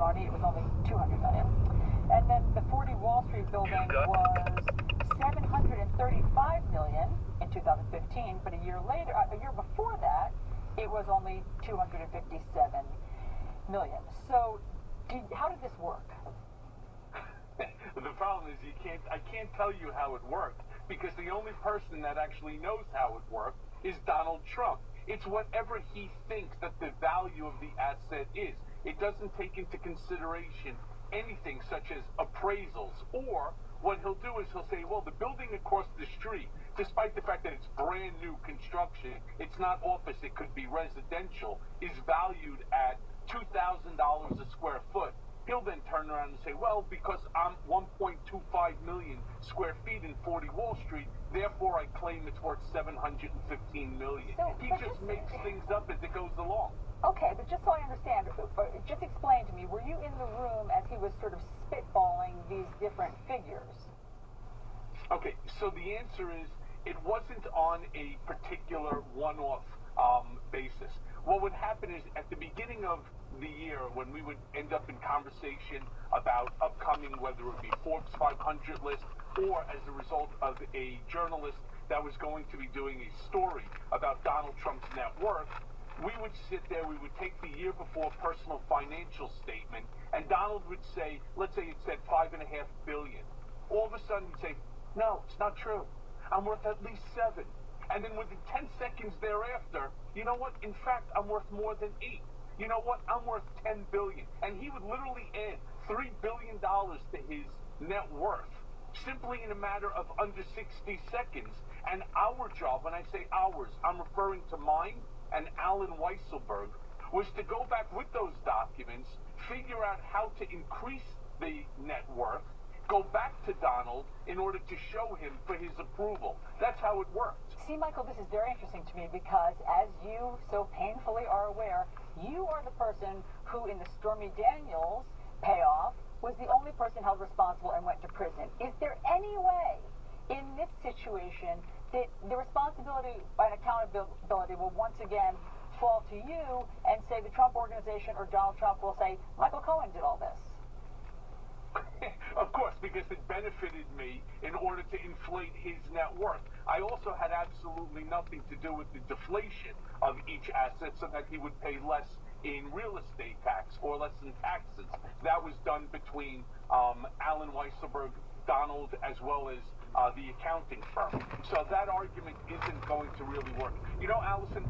Barney, it was only $200 million. And then the 40 Wall Street building was $735 million in 2015, but a year before that, it was only $257 million. So, how did this work? The problem is I can't tell you how it worked, because the only person that actually knows how it worked is Donald Trump. It's whatever he thinks that the value of the asset is. It doesn't take into consideration anything such as appraisals, or what he'll do is he'll say, well, the building across the street, despite the fact that it's brand new construction, it's not office, it could be residential, is valued at $2,000 a square foot. He'll then turn around and say, well, because I'm 1.25 million square feet in 40 Wall Street, therefore I claim it's worth $715 million. So, he just makes things up as it goes along. Okay, but just so I understand, just explain to me, were you in the room as he was sort of spitballing these different figures? Okay, so the answer is it wasn't on a particular one-off basis. What would happen is at the beginning of the year, when we would end up in conversation about upcoming, whether it be Forbes 500 list, or as a result of a journalist that was going to be doing a story about Donald Trump's net worth, we would sit there, we would take the year before personal financial statement, and Donald would say, let's say it said $5.5 billion. All of a sudden he'd say, no, it's not true. I'm worth at least $7 billion. And then within 10 seconds thereafter, you know what? In fact, I'm worth more than $8 billion. You know what? I'm worth $10 billion. And he would literally add $3 billion to his net worth, simply in a matter of under 60 seconds. And our job, when I say ours, I'm referring to mine and Alan Weisselberg, was to go back with those documents, figure out how to increase the net worth, go back to Donald in order to show him for his approval. That's how it worked. See, Michael, this is very interesting to me because, as you so painfully are aware, you are the person who, in the Stormy Daniels payoff, was the only person held responsible and went to prison. Is there any way in this situation that the responsibility and accountability will once again fall to you and say the Trump organization or Donald Trump will say, Michael Cohen did all this? Of course, because it benefited me in order to inflate his net worth. I also had absolutely nothing to do with the deflation of each asset so that he would pay less in real estate tax or less in taxes. That was done between Alan Weisselberg, Donald, as well as the accounting firm. So that argument isn't going to really work. You know, Allison,